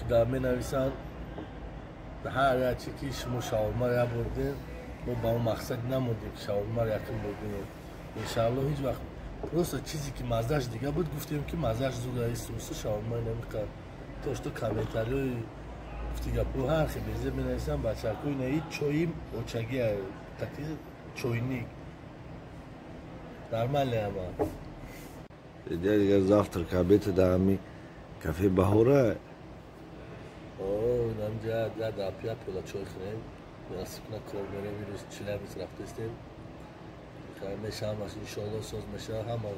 ابتدا می نویسن هر چی که شما شاورما یا بردین ما با اون مقصد نموندیم شاورما را یکم بردیم انشاءالله هیچ وقت просто چیزی که مزهش دیگه بود گفتیم که مزهش زود ای سوس شاورما نمیخواد تو کامنتاری گفتی گپو هر خی بیزه می نویسن بچه‌کوی نه چویم اوچگی تاکی چوینی нормально اما دیگه завтрак обед дами кафе баҳора نمجا دا پیا پولا چای خوریم مناسب نه کار بریم روز چیلابیز رفتیم خیلی میشه همش انشالله ساز میشه همه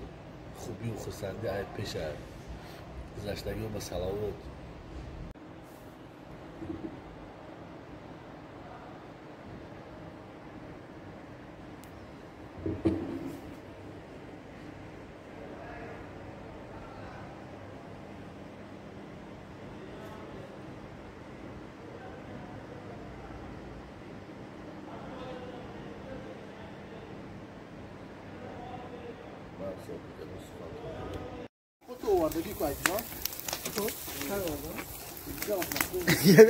خوبی و خسندی ای پیشه گذشتگی و به سلامت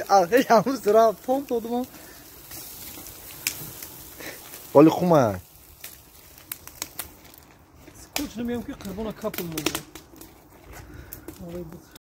آخه همون سرا پمپ دادم ولی خومه سکوچ نمیام که قربان کپل موضوع